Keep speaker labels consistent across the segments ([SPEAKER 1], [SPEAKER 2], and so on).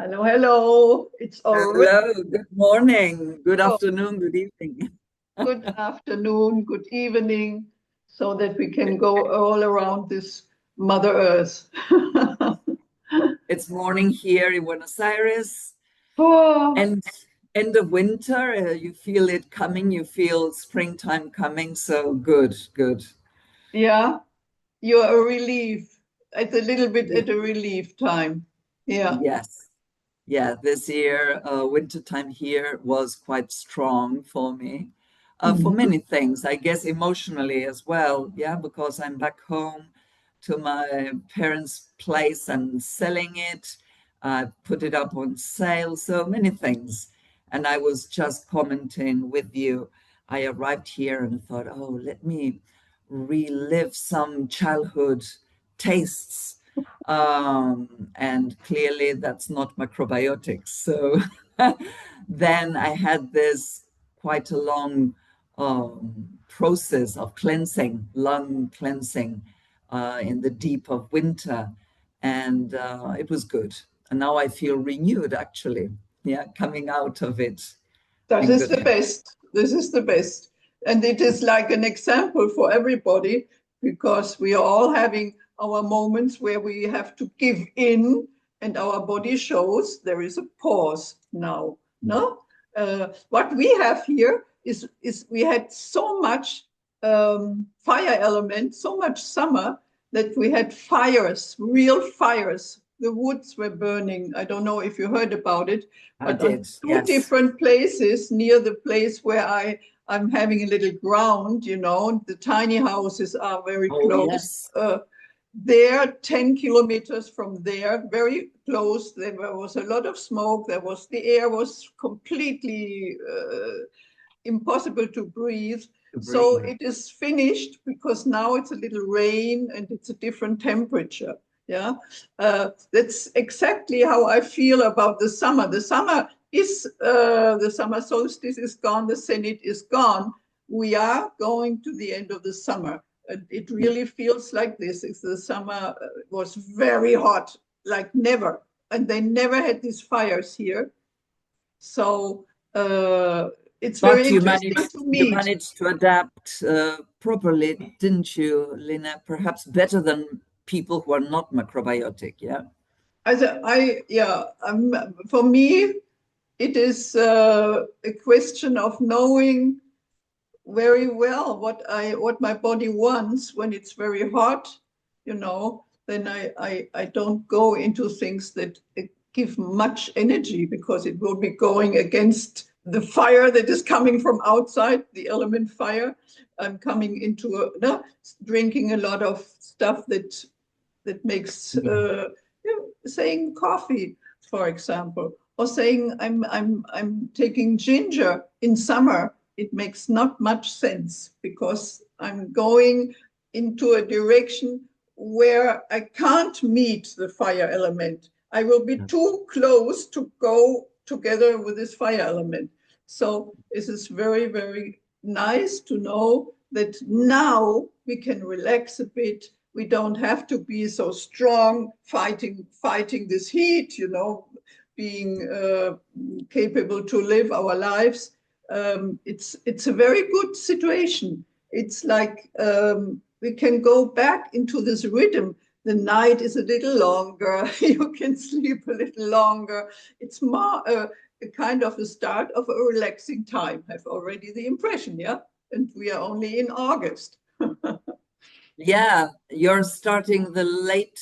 [SPEAKER 1] Hello, hello. It's already
[SPEAKER 2] Hello, good morning, good
[SPEAKER 1] oh,
[SPEAKER 2] afternoon, good evening.
[SPEAKER 1] good afternoon, good evening, so that we can go all around this Mother Earth.
[SPEAKER 2] It's morning here in Buenos Aires
[SPEAKER 1] Oh,
[SPEAKER 2] and end of winter. You feel it coming, you feel springtime coming. So good, good.
[SPEAKER 1] yeah, you're a relief. It's a little bit
[SPEAKER 2] Ye-
[SPEAKER 1] at a relief time. Yeah.
[SPEAKER 2] Yes, yeah, this year, wintertime here was quite strong for me. For
[SPEAKER 1] Mhm.
[SPEAKER 2] many things, I guess emotionally as well. Yeah, because I'm back home to my parents' place and selling it. I put it up on sale, so many things. And I was just commenting with you. I arrived here and thought, oh, let me relive some childhood tastes, and clearly that's not macrobiotics. So then I had this quite a long process of cleansing, lung cleansing in the deep of winter, and it was good. And now I feel renewed, actually. Yeah, coming out of it
[SPEAKER 1] That
[SPEAKER 2] in
[SPEAKER 1] is
[SPEAKER 2] good
[SPEAKER 1] the
[SPEAKER 2] health.
[SPEAKER 1] best. This is the best. And it is like an example for everybody because we are all having our moments where we have to give in and our body shows there is a pause now. No? What we have here is we had so much fire element, so much summer that we had fires, real fires. The woods were burning. I don't know if you heard about it,
[SPEAKER 2] I
[SPEAKER 1] but on
[SPEAKER 2] did,
[SPEAKER 1] two
[SPEAKER 2] yes.
[SPEAKER 1] different places near the place where I'm having a little ground, the tiny houses are very
[SPEAKER 2] Oh,
[SPEAKER 1] close.
[SPEAKER 2] yes.
[SPEAKER 1] There, 10 kilometers from there, very close, there was a lot of smoke. The air was completely impossible to breathe.
[SPEAKER 2] To
[SPEAKER 1] So
[SPEAKER 2] breathe.
[SPEAKER 1] it is finished because now it's a little rain and it's a different temperature. Yeah, that's exactly how I feel about the summer. The summer solstice is gone. The zenith is gone. We are going to the end of the summer. It really feels like this. If the summer was very hot, like never, and they never had these fires here. So it's very
[SPEAKER 2] But
[SPEAKER 1] interesting to
[SPEAKER 2] you
[SPEAKER 1] meet.
[SPEAKER 2] managed to adapt properly, didn't you, Lina? Perhaps better than people who are not macrobiotic, yeah?
[SPEAKER 1] Yeah, for me, it is a question of knowing very well what my body wants when it's very hot, then I don't go into things that give much energy because it will be going against the fire that is coming from outside, the element fire. I'm coming into no, drinking a lot of stuff that makes
[SPEAKER 2] Yeah.
[SPEAKER 1] saying coffee, for example, or saying I'm taking ginger in summer. It makes not much sense because I'm going into a direction where I can't meet the fire element. I will be too close to go together with this fire element. So this is very, very nice to know that now we can relax a bit. We don't have to be so strong fighting this heat, being capable to live our lives. It's a very good situation. It's like we can go back into this rhythm. The night is a little longer. You can sleep a little longer. It's more a kind of a start of a relaxing time. I've already the impression, yeah. And we are only in August.
[SPEAKER 2] Yeah, you're starting the late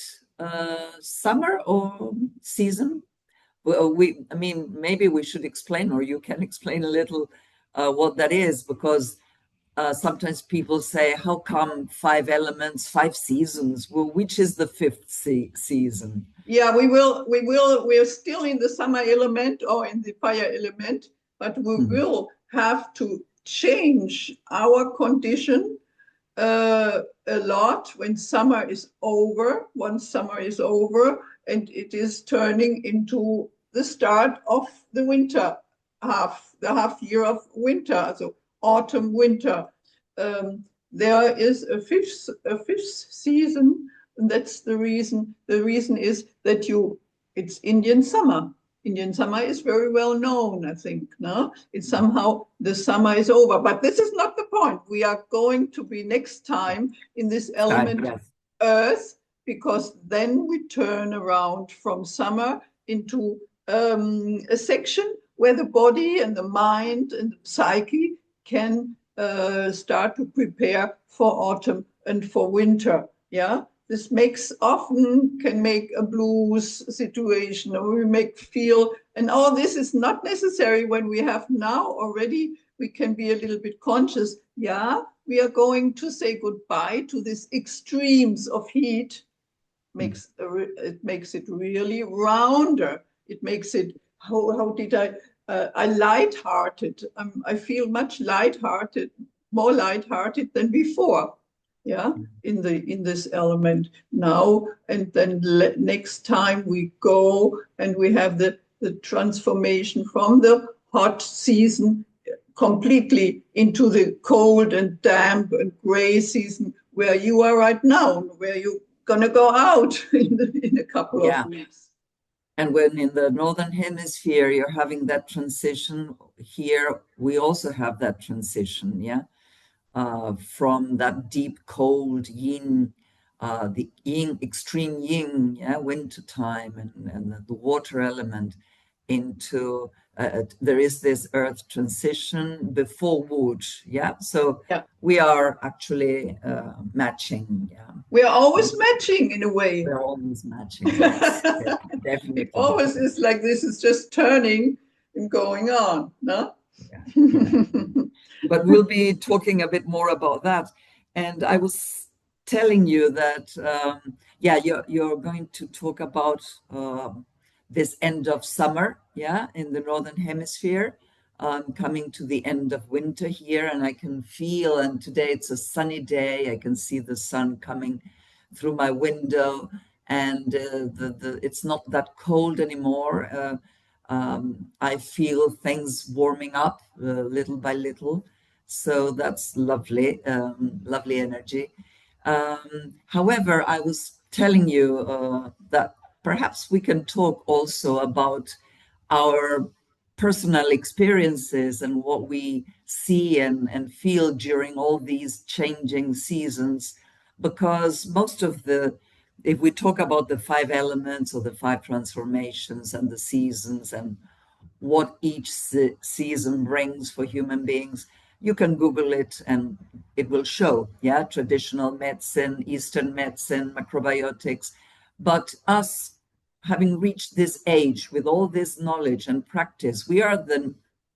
[SPEAKER 2] summer or season? Well, I mean, maybe we should explain, or you can explain a little what that is, because sometimes people say, how come five elements, five seasons? Well, which is the fifth season?
[SPEAKER 1] Yeah, we're still in the summer element or in the fire element, but we
[SPEAKER 2] Mhm.
[SPEAKER 1] will have to change our condition a lot when summer is over, once summer is over, and it is turning into the start of the winter the half year of winter, so autumn, winter. There is a fifth season, and that's the reason. The reason is that it's Indian summer. Indian summer is very well known, I think. No, it's somehow the summer is over, but this is not the point. We are going to be next time in this element
[SPEAKER 2] Yes.
[SPEAKER 1] Earth, because then we turn around from summer into a section where the body and the mind and the psyche can start to prepare for autumn and for winter. Yeah, this makes often can make a blues situation, or we make feel, and all this is not necessary when we have now already. We can be a little bit conscious. Yeah, we are going to say goodbye to these extremes of heat. It makes it really rounder. It makes it, how did I lighthearted. I feel much lighthearted, more lighthearted than before. Yeah, in this element now, and then next time we go and we have the transformation from the hot season completely into the cold and damp and gray season where you are right now, where you're going to go out in a couple of weeks.
[SPEAKER 2] And when in the Northern Hemisphere, you're having that transition, here we also have that transition, from that deep cold yin, the yin, extreme yin, winter time, and the water element into, there is this earth transition before wood, so we are actually matching.
[SPEAKER 1] We are always matching in a way.
[SPEAKER 2] We're always matching, yes. Definitely.
[SPEAKER 1] It always is like this is just turning and going on, no?
[SPEAKER 2] But we'll be talking a bit more about that. And I was telling you that, you're going to talk about this end of summer, in the Northern Hemisphere, coming to the end of winter here. And I can feel, and today it's a sunny day, I can see the sun coming through my window, and it's not that cold anymore. I feel things warming up little by little. So that's lovely, lovely energy. However, I was telling you that perhaps we can talk also about our personal experiences and what we see and feel during all these changing seasons, because most of if we talk about the 5 elements or the 5 transformations and the seasons and what each season brings for human beings, you can Google it and it will show, traditional medicine, Eastern medicine, macrobiotics. But us having reached this age with all this knowledge and practice, we are the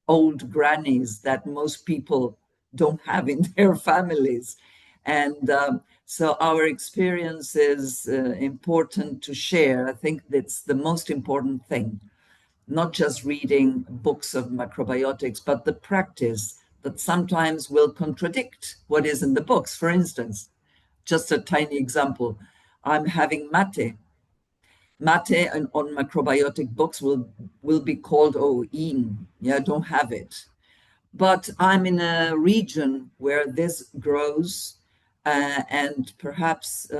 [SPEAKER 2] old grannies that most people don't have in their families. And so our experience is important to share. I think that's the most important thing. Not just reading books of macrobiotics, but the practice that sometimes will contradict what is in the books. For instance, just a tiny example, I'm having mate. Mate on macrobiotic books will be called, in, don't have it. But I'm in a region where this grows, and perhaps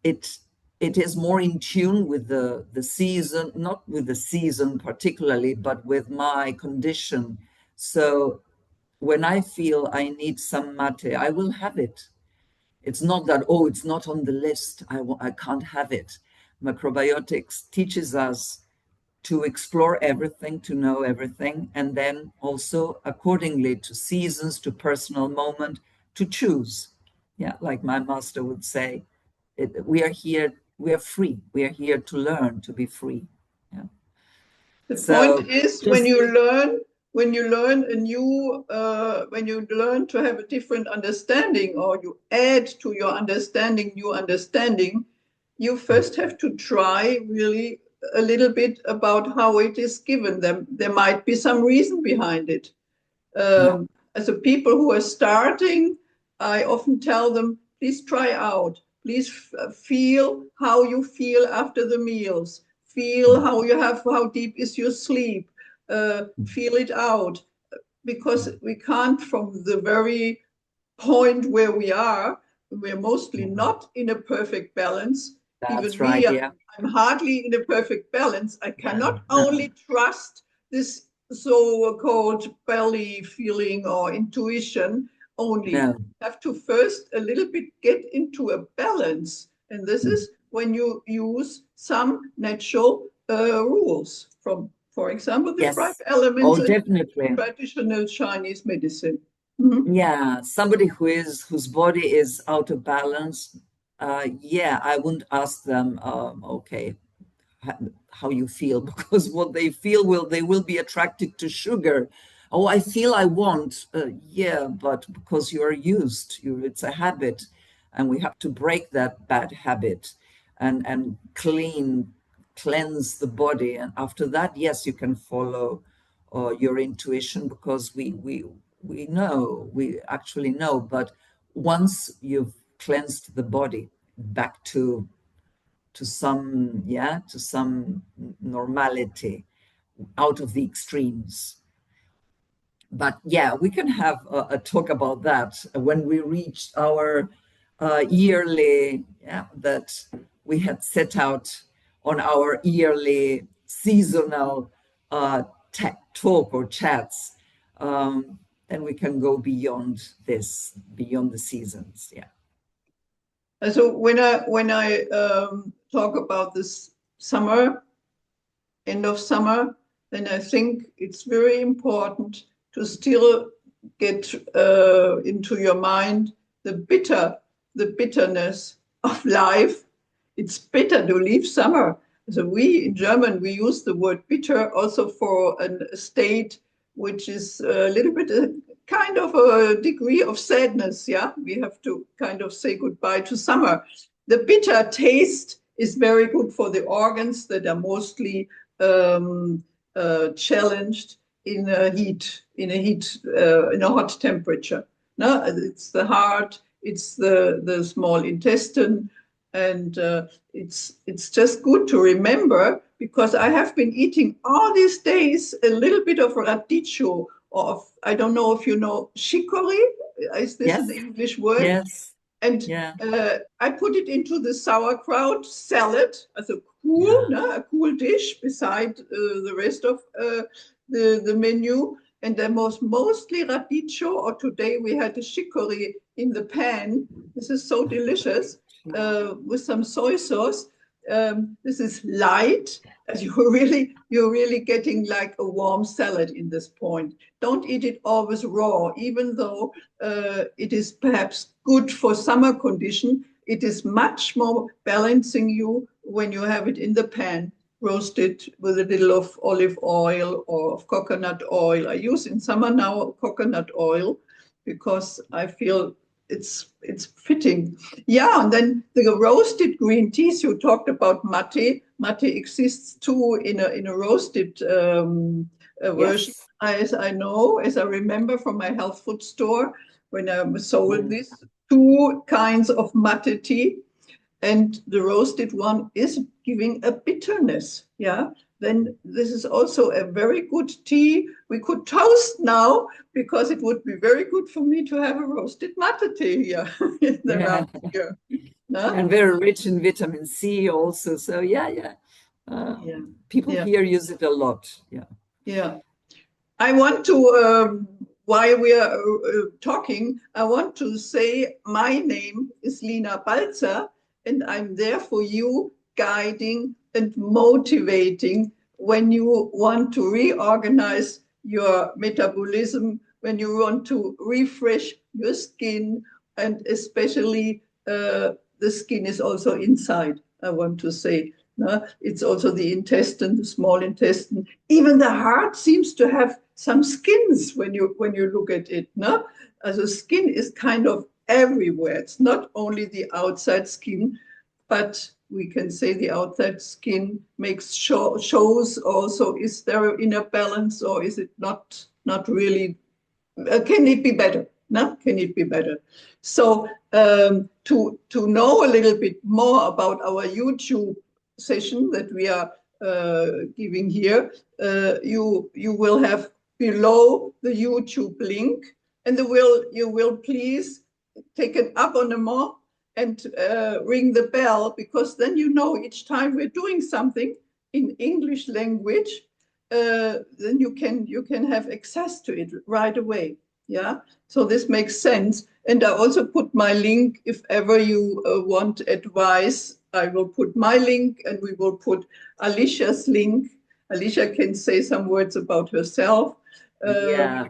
[SPEAKER 2] it is more in tune with the season, not with the season particularly, but with my condition. So when I feel I need some mate, I will have it. It's not that, it's not on the list, I can't have it. Macrobiotics teaches us to explore everything, to know everything, and then also accordingly to seasons, to personal moment, to choose. Like my master would say, we are here, we are free. We are here to learn, to be free.
[SPEAKER 1] The point is, when you learn a new, when you learn to have a different understanding, or you add to your understanding new understanding, you first have to try really a little bit about how it is given them. There might be some reason behind it. As a people who are starting, I often tell them, please try out. Please feel how you feel after the meals. Feel how deep is your sleep. Feel it out. Because we can't, from the very point where we are, we're mostly not in a perfect balance.
[SPEAKER 2] That's
[SPEAKER 1] Even
[SPEAKER 2] right.
[SPEAKER 1] me,
[SPEAKER 2] Yeah.
[SPEAKER 1] I'm hardly in a perfect balance. I
[SPEAKER 2] No,
[SPEAKER 1] cannot
[SPEAKER 2] no,
[SPEAKER 1] only trust this so-called belly feeling or intuition only.
[SPEAKER 2] no.
[SPEAKER 1] I have to first a little bit get into a balance. And this is when you use some natural rules from, for example, the five
[SPEAKER 2] Yes.
[SPEAKER 1] elements
[SPEAKER 2] Oh,
[SPEAKER 1] in
[SPEAKER 2] definitely.
[SPEAKER 1] traditional Chinese medicine. Mhm.
[SPEAKER 2] Yeah, somebody whose body is out of balance. Yeah, I wouldn't ask them. Okay, how you feel because what they feel they will be attracted to sugar. Oh, I feel I want. Yeah, but because you are used, it's a habit, and we have to break that bad habit and cleanse the body. And after that, yes, you can follow your intuition because we know, we actually know. But once you've cleansed the body back to some normality out of the extremes. But yeah, we can have a talk about that when we reached our yearly, yeah, that we had set out on our yearly seasonal talk or chats. um, then we can go beyond this, beyond the seasons. Yeah.
[SPEAKER 1] And so when I talk about this summer, end of summer, then I think it's very important to still get into your mind the bitterness of life. It's bitter to leave summer. So we in German we use the word bitter also for a state which is a little bit a kind of a degree of sadness. Yeah, we have to kind of say goodbye to summer. The bitter taste is very good for the organs that are mostly um, challenged in a in a hot temperature. No, it's the heart, it's the small intestine, and it's just good to remember because I have been eating all these days a little bit of radicchio or of, I don't know if you know chicory. Is this
[SPEAKER 2] Yes.
[SPEAKER 1] an English word?
[SPEAKER 2] Yes.
[SPEAKER 1] And
[SPEAKER 2] Yeah.
[SPEAKER 1] I put it into the sauerkraut salad as a cool,
[SPEAKER 2] Yeah.
[SPEAKER 1] no, a cool dish beside the rest of the menu. And there was mostly radicchio, or today we had a chicory in the pan. This is so delicious with some soy sauce. This is light. As you're really getting like a warm salad in this point. Don't eat it always raw, even though it is perhaps good for summer condition. It is much more balancing you when you have it in the pan, roasted with a little of olive oil or of coconut oil. I use in summer now coconut oil because I feel it's fitting. Yeah, and then the roasted green teas you talked about mate. Mate exists too in a roasted version,
[SPEAKER 2] Yes.
[SPEAKER 1] as I know, as I remember from my health food store when I sold
[SPEAKER 2] Mm.
[SPEAKER 1] this two kinds of mate tea, and the roasted one is giving a bitterness. Yeah, then this is also a very good tea. We could toast now because it would be very good for me to have a roasted mate tea here
[SPEAKER 2] Yeah.
[SPEAKER 1] around here. No?
[SPEAKER 2] And very rich in vitamin C also. So yeah, yeah. Uh,
[SPEAKER 1] Yeah,
[SPEAKER 2] people
[SPEAKER 1] yeah,
[SPEAKER 2] here use it a lot. Yeah.
[SPEAKER 1] yeah. I want to, while we are talking, I want to say my name is Lina Balzer, and I'm there for you, guiding and motivating when you want to reorganize your metabolism, when you want to refresh your skin, and especially the skin is also inside, I want to say. No? It's also the intestine, the small intestine. Even the heart seems to have some skins when you look at it. No? The skin is kind of everywhere. It's not only the outside skin, but we can say the outside skin shows also, is there an inner balance or is it not really, can it be better? No, can it be better? So to know a little bit more about our YouTube session that we are giving here, you will have below the YouTube link, and you will please take an abonnement and ring the bell, because then you know each time we're doing something in English language, then you can have access to it right away. Yeah, so this makes sense. And I also put my link, if ever you want advice, I will put my link, and we will put Alicia's link. Alicia can say some words about herself.
[SPEAKER 2] Yeah.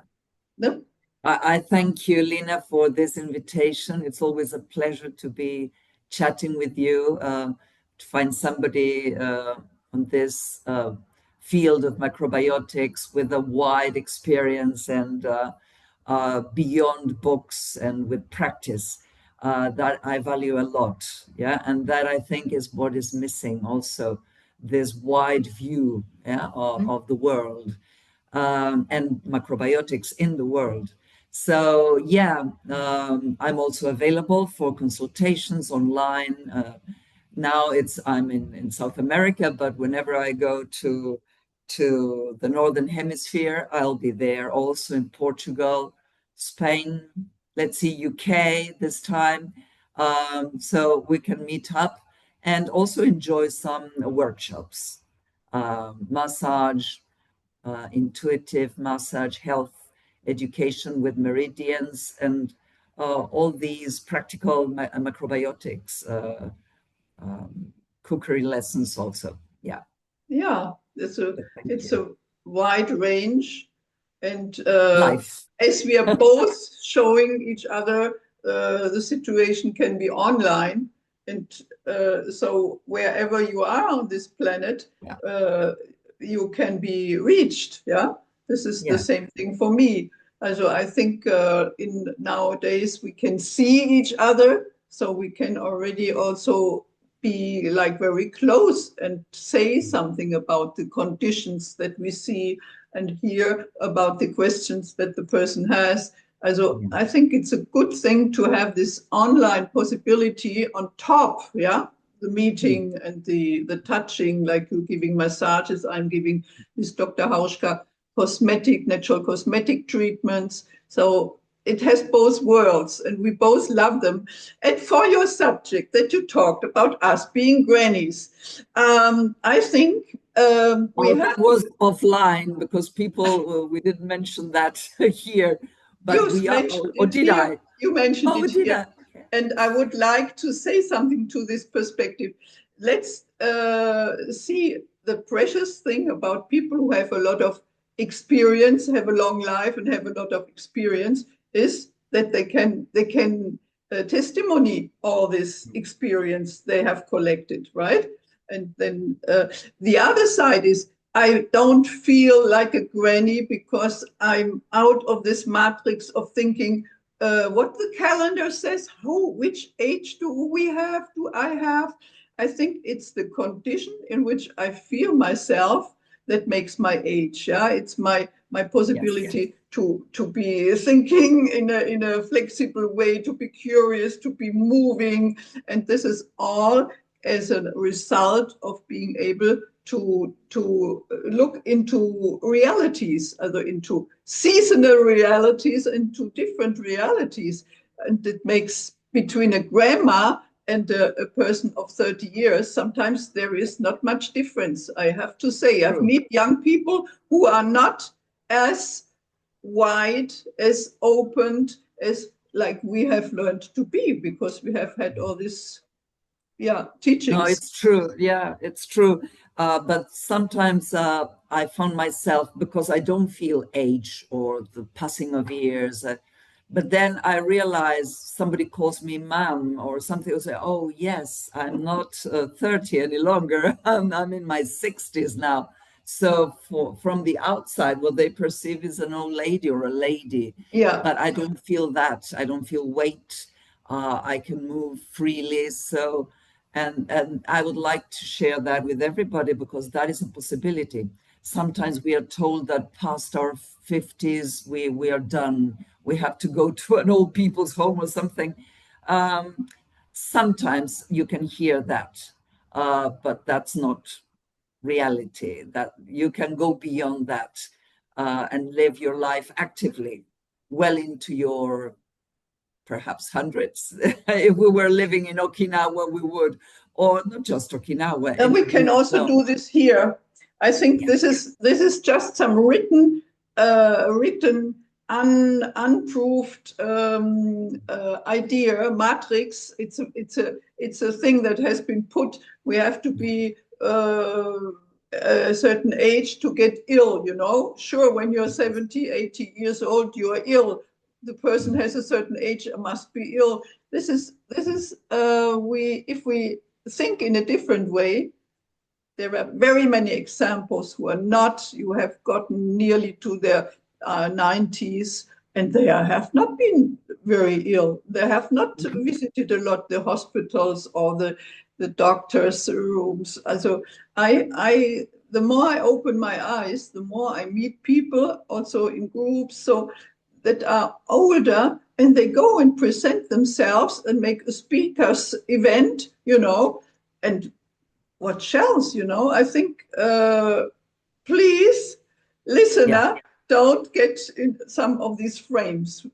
[SPEAKER 1] No?
[SPEAKER 2] I thank you, Lina, for this invitation. It's always a pleasure to be chatting with you, to find somebody on this field of microbiotics with a wide experience and beyond books and with practice, that I value a lot. Yeah, and that I think is what is missing also, this wide view, yeah, of the world, and macrobiotics in the world. So yeah, I'm also available for consultations online. Now I'm in South America, but whenever I go to the Northern Hemisphere, I'll be there. Also in Portugal, Spain, let's see, UK this time. So we can meet up and also enjoy some workshops, massage, intuitive massage, health education with meridians, and all these practical macrobiotics cookery lessons also. Yeah.
[SPEAKER 1] Yeah,
[SPEAKER 2] Thank
[SPEAKER 1] it's
[SPEAKER 2] you.
[SPEAKER 1] a wide range, and
[SPEAKER 2] Life.
[SPEAKER 1] as we are both showing each other, the situation can be online, and so wherever you are on this planet,
[SPEAKER 2] Yeah.
[SPEAKER 1] you can be reached. Yeah, this is the
[SPEAKER 2] Yeah.
[SPEAKER 1] same thing for me. Also, I think in nowadays we can see each other, so we can already also be like very close and say something about the conditions that we see and hear about the questions that the person has. Also,
[SPEAKER 2] Yeah.
[SPEAKER 1] I think it's a good thing to have this online possibility on top, yeah, the meeting and the touching, like you giving massages, I'm giving this Dr. Hauschka natural cosmetic treatments. So it has both worlds, and we both love them. And for your subject that you talked about us being grannies, I think we
[SPEAKER 2] Oh,
[SPEAKER 1] have
[SPEAKER 2] that was offline because people, we didn't mention that here, but
[SPEAKER 1] you
[SPEAKER 2] we are,
[SPEAKER 1] mentioned
[SPEAKER 2] or
[SPEAKER 1] it
[SPEAKER 2] did
[SPEAKER 1] here.
[SPEAKER 2] I?
[SPEAKER 1] You mentioned
[SPEAKER 2] Oh,
[SPEAKER 1] it
[SPEAKER 2] did
[SPEAKER 1] here.
[SPEAKER 2] I? Okay.
[SPEAKER 1] And I would like to say something to this perspective. Let's see the precious thing about people who have a lot of experience, have a long life, and have a lot of experience is that they can testimony all this experience they have collected, right? And then the other side is I don't feel like a granny because I'm out of this matrix of thinking what the calendar says, which age do we have, do I have? I think it's the condition in which I feel myself that makes my age. Yeah, it's my
[SPEAKER 2] Yes.
[SPEAKER 1] possibility to be thinking in a flexible way, to be curious, to be moving, and this is all as a result of being able to look into realities, either into seasonal realities, into different realities. And it makes between a grandma and a person of 30 years, sometimes there is not much difference, I have to say. I've
[SPEAKER 2] True.
[SPEAKER 1] met young people who are not as wide, as opened as like we have learned to be because we have had all this, yeah,
[SPEAKER 2] No,
[SPEAKER 1] teachings.
[SPEAKER 2] it's true. Yeah, it's true. But sometimes I found myself, because I don't feel age or the passing of years, but then I realize somebody calls me mom or something, will say, oh, yes, I'm not 30 any longer. I'm in my 60s now. So from the outside, what they perceive is an old lady or a lady.
[SPEAKER 1] Yeah.
[SPEAKER 2] But I don't feel that. I don't feel weight. I can move freely. So and I would like to share that with everybody because that is a possibility. Sometimes we are told that past our 50s, we are done. We have to go to an old people's home or something. Um, Sometimes you can hear that, but that's not reality. That you can go beyond that and live your life actively well into your perhaps hundreds. If we were living in Okinawa, we would, or not just Okinawa,
[SPEAKER 1] And we can
[SPEAKER 2] any
[SPEAKER 1] also do this here. I think
[SPEAKER 2] yeah.
[SPEAKER 1] this is just some written unproved idea matrix. It's a thing that has been put. We have to be a certain age to get ill, sure, when you're 70, 80 years old, you are ill. The person has a certain age and must be ill. We if we think in a different way, there are very many examples who have gotten nearly to their 90s, and they have not been very ill. They have not visited a lot the hospitals or the doctors' rooms. Also, the more I open my eyes, the more I meet people also in groups that are older, and they go and present themselves and make a speakers event, and what else, I think, please,
[SPEAKER 2] Yeah.
[SPEAKER 1] listener, don't get in some of these frames.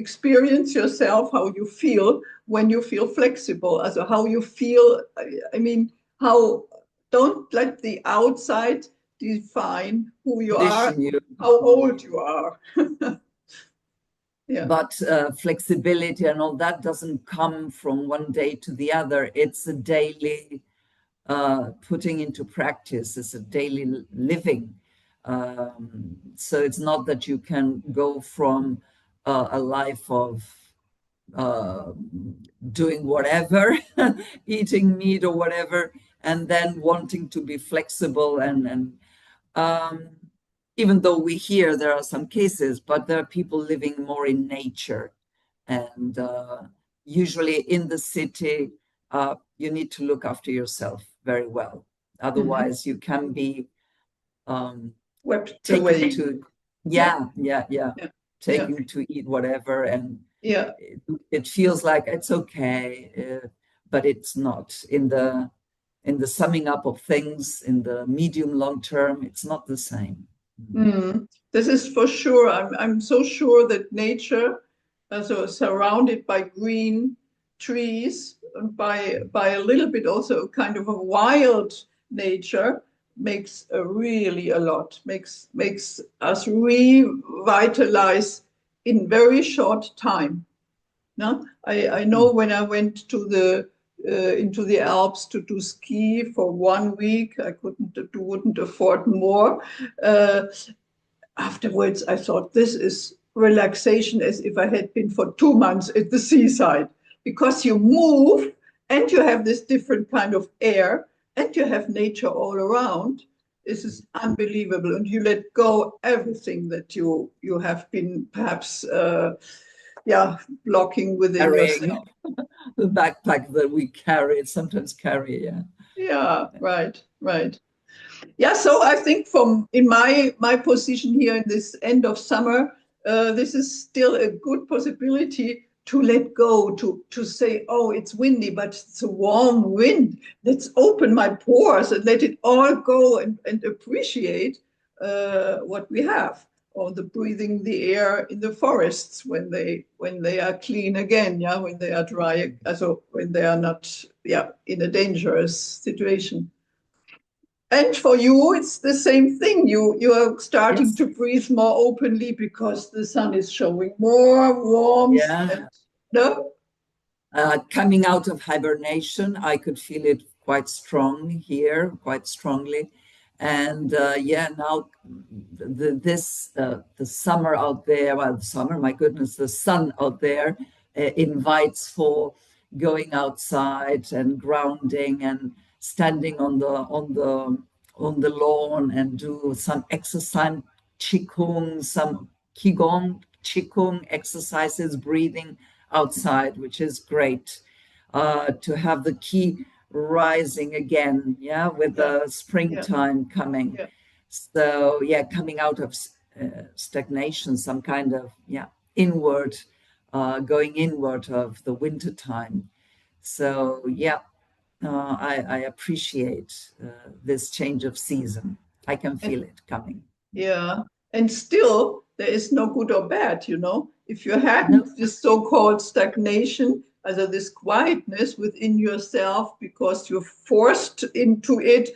[SPEAKER 1] Experience yourself how you feel when you feel flexible, also how you feel. I mean, how don't let the outside define who you are,
[SPEAKER 2] Condition you.
[SPEAKER 1] how old you are. Yeah.
[SPEAKER 2] But flexibility and all that doesn't come from one day to the other. It's a daily putting into practice. It's a daily living. So it's not that you can go from a life of uh, doing whatever, eating meat or whatever, and then wanting to be flexible and um, even though we hear there are some cases, but there are people living more in nature. And usually in the city, you need to look after yourself very well.
[SPEAKER 1] Mhm.
[SPEAKER 2] Otherwise, you can be um,
[SPEAKER 1] Wept
[SPEAKER 2] taken
[SPEAKER 1] away.
[SPEAKER 2] to,
[SPEAKER 1] Yeah,
[SPEAKER 2] yeah,
[SPEAKER 1] yeah, yeah,
[SPEAKER 2] taken to eat whatever. And
[SPEAKER 1] yeah.
[SPEAKER 2] it feels like it's okay, but it's not. In the summing up of things, in the medium long term, it's not the same.
[SPEAKER 1] This is for sure. I'm so sure that nature, also surrounded by green trees, and by a little bit also a kind of a wild nature, makes really a lot. Makes us revitalize in very short time. No, I know when I went to the into the Alps to do ski for 1 week, I wouldn't afford more. Uh, Afterwards, I thought this is relaxation as if I had been for 2 months at the seaside, because you move and you have this different kind of air and you have nature all around. This is unbelievable, and you let go everything that you have been perhaps yeah, blocking within
[SPEAKER 2] Carrying
[SPEAKER 1] yourself.
[SPEAKER 2] the backpack that we carry, sometimes carry, yeah.
[SPEAKER 1] Yeah, right, right. Yeah, so I think from in my position here in this end of summer, this is still a good possibility to let go, to say, oh, it's windy, but it's a warm wind. Let's open my pores and let it all go, and appreciate what we have, or the breathing the air in the forests when they are clean again, yeah, when they are dry, also when they are not, yeah, in a dangerous situation. And for you, it's the same thing. You are starting
[SPEAKER 2] Yes.
[SPEAKER 1] to breathe more openly because the sun is showing more warmth. And
[SPEAKER 2] Yeah.
[SPEAKER 1] no,
[SPEAKER 2] Coming out of hibernation, I could feel it quite strong here, quite strongly. And yeah, now the summer out there, well, the summer, my goodness, the sun out there invites for going outside and grounding and standing on the lawn and do some exercise, qigong, some qigong exercises, breathing outside, which is great. To have the key rising again, yeah, with
[SPEAKER 1] yeah,
[SPEAKER 2] the
[SPEAKER 1] yeah,
[SPEAKER 2] springtime coming.
[SPEAKER 1] yeah.
[SPEAKER 2] So yeah, coming out of stagnation, some kind of yeah inward, going inward of the winter time. So yeah, I appreciate this change of season. I can
[SPEAKER 1] And
[SPEAKER 2] feel it coming.
[SPEAKER 1] yeah, and still there is no good or bad, you know. If you had
[SPEAKER 2] No.
[SPEAKER 1] this so-called stagnation, also this quietness within yourself because you're forced into it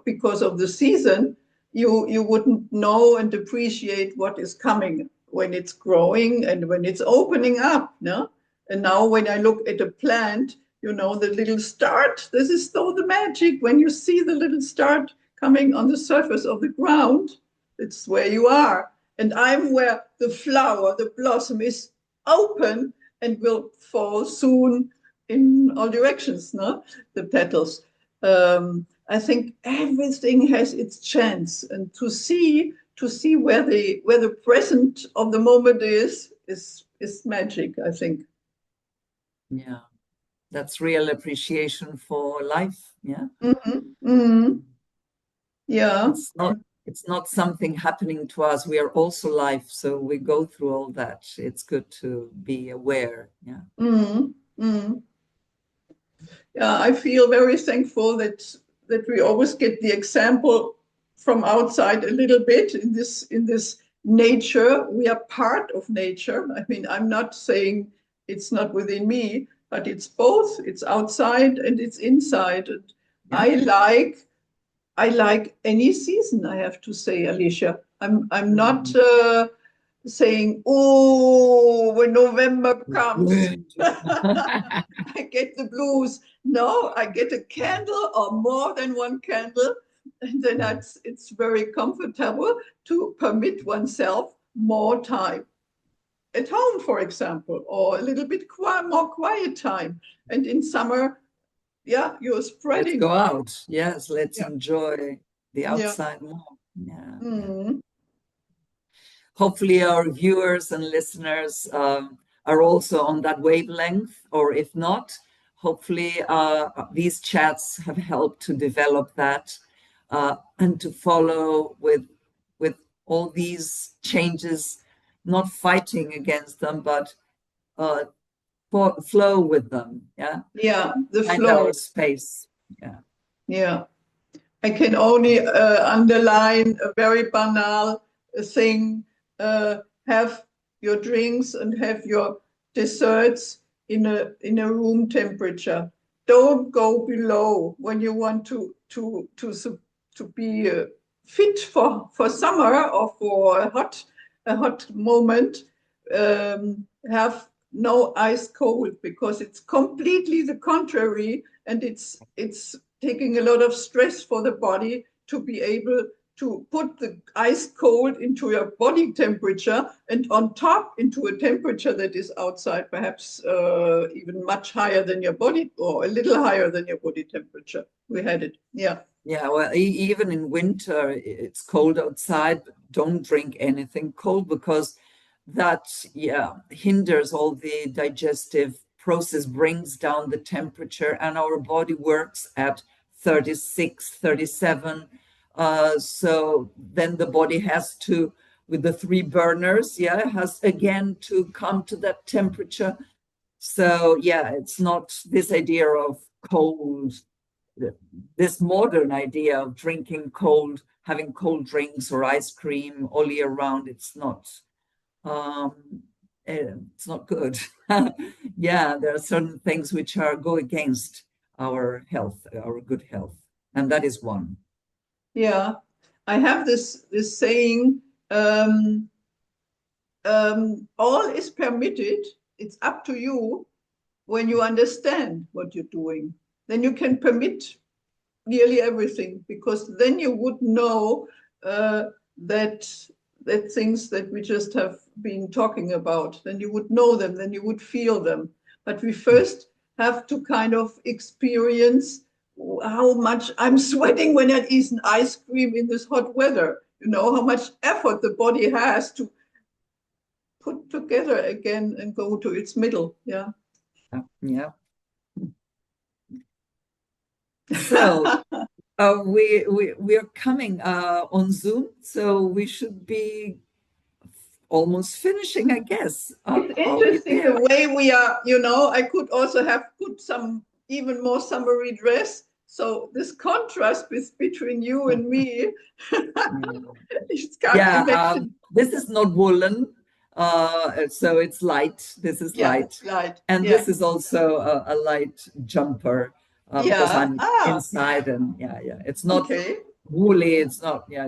[SPEAKER 1] because of the season, you wouldn't know and appreciate what is coming when it's growing and when it's opening up, no? And now when I look at a plant, you know, the little start, this is so the magic. When you see the little start coming on the surface of the ground, it's where you are. And I'm where the flower, the blossom is open and will fall soon in all directions, no? The petals. I think everything has its chance, and to see where the present of the moment is magic, I think.
[SPEAKER 2] Yeah, that's real appreciation for life. Yeah.
[SPEAKER 1] Mm-hmm. Mm-hmm. Yeah.
[SPEAKER 2] It's not something happening to us. We are also life, so we go through all that. It's good to be aware. Yeah.
[SPEAKER 1] Mm-hmm. Mm-hmm. Yeah, I feel very thankful that we always get the example from outside a little bit in this nature. We are part of nature. I mean, I'm not saying it's not within me, but it's both. It's outside and it's inside. And
[SPEAKER 2] Yeah.
[SPEAKER 1] I like any season, I have to say, Alicia. I'm not saying, oh, when November comes, I get the blues. No, I get a candle or more than one candle. And then it's very comfortable to permit oneself more time at home, for example, or a little bit more quiet time. And in summer, yeah, you're
[SPEAKER 2] Let's
[SPEAKER 1] spreading.
[SPEAKER 2] go out. Yes, let's
[SPEAKER 1] Yeah.
[SPEAKER 2] enjoy the
[SPEAKER 1] Yeah.
[SPEAKER 2] outside more. Yeah. Yeah.
[SPEAKER 1] Mm.
[SPEAKER 2] Hopefully, our viewers and listeners are also on that wavelength, or if not, hopefully, these chats have helped to develop that and to follow with all these changes, not fighting against them, but uh, flow with them. Yeah,
[SPEAKER 1] Yeah, the
[SPEAKER 2] find our
[SPEAKER 1] flow.
[SPEAKER 2] space. Yeah,
[SPEAKER 1] Yeah. I can only underline a very banal thing. Have your drinks and have your desserts in a room temperature. Don't go below when you want to be fit for summer or for a hot moment. Have no ice cold because it's completely the contrary, and it's taking a lot of stress for the body to be able to put the ice cold into your body temperature and on top into a temperature that is outside, perhaps even much higher than your body or a little higher than your body temperature. We had it. Yeah.
[SPEAKER 2] yeah. Well, even in winter, it's cold outside. But don't drink anything cold because that, yeah, hinders all the digestive process, brings down the temperature, and our body works at 36, 37. So then the body has to, with the three burners, yeah, has again to come to that temperature. So yeah, it's not this idea of cold, this modern idea of drinking cold, having cold drinks or ice cream all year round. Um, it's not good. Yeah, there are certain things which go against our health, our good health, and that is one.
[SPEAKER 1] Yeah. I have this saying, all is permitted. It's up to you. When you understand what you're doing, then you can permit nearly everything, because then you would know that things that we just have been talking about, then you would know them, then you would feel them. But we first have to kind of experience how much I'm sweating when I eat an ice cream in this hot weather. You know how much effort the body has to put together again and go to its middle. Yeah.
[SPEAKER 2] Yeah. So we are coming on Zoom, so we should be almost finishing, I guess.
[SPEAKER 1] It's
[SPEAKER 2] Are we
[SPEAKER 1] interesting
[SPEAKER 2] there?
[SPEAKER 1] the way we are, you know. I could also have put some even more summary dress So this contrast between you and me, ich can't
[SPEAKER 2] Yeah,
[SPEAKER 1] imagine.
[SPEAKER 2] this is not woolen, so it's light. This is
[SPEAKER 1] Yeah,
[SPEAKER 2] light,
[SPEAKER 1] it's light.
[SPEAKER 2] and
[SPEAKER 1] Yeah,
[SPEAKER 2] this is also a light jumper because
[SPEAKER 1] yeah.
[SPEAKER 2] I'm
[SPEAKER 1] Ah,
[SPEAKER 2] inside, and yeah, it's not
[SPEAKER 1] okay.
[SPEAKER 2] woolly. It's not. Yeah.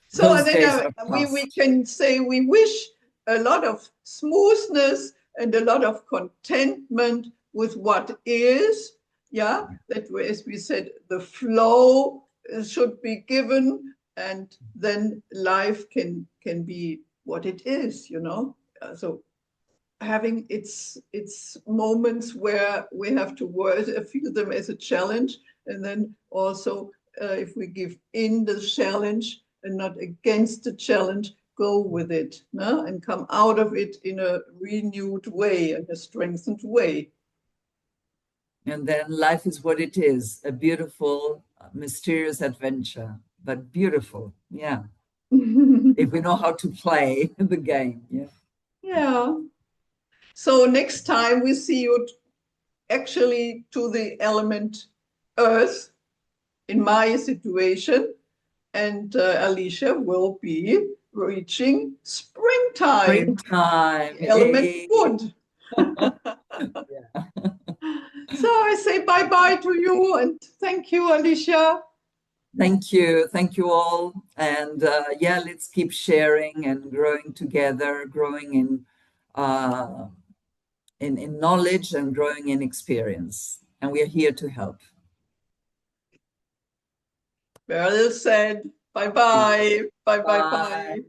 [SPEAKER 1] So and
[SPEAKER 2] Those
[SPEAKER 1] then
[SPEAKER 2] days are
[SPEAKER 1] we
[SPEAKER 2] past.
[SPEAKER 1] can say we wish a lot of smoothness and a lot of contentment with what is. Yeah, that as we said, the flow should be given, and then life can be what it is. So having its moments where we have to feel them as a challenge, and then also if we give in the challenge and not against the challenge, go with it, no? And come out of it in a renewed way and a strengthened way.
[SPEAKER 2] And then life is what it is, a beautiful, mysterious adventure, but beautiful. Yeah. If we know how to play the game. Yeah.
[SPEAKER 1] Yeah. So next time we see you actually to the element earth in my situation, and Alicia will be reaching springtime,
[SPEAKER 2] Springtime.
[SPEAKER 1] the element
[SPEAKER 2] Yay.
[SPEAKER 1] wood.
[SPEAKER 2] Yeah.
[SPEAKER 1] So I say bye bye to you and thank you, Alicia.
[SPEAKER 2] Thank you. Thank you all. And yeah, let's keep sharing and growing together, growing uh, in knowledge and growing in experience. And we are here to help.
[SPEAKER 1] Well said. Bye bye. Bye bye
[SPEAKER 2] Bye.
[SPEAKER 1] bye.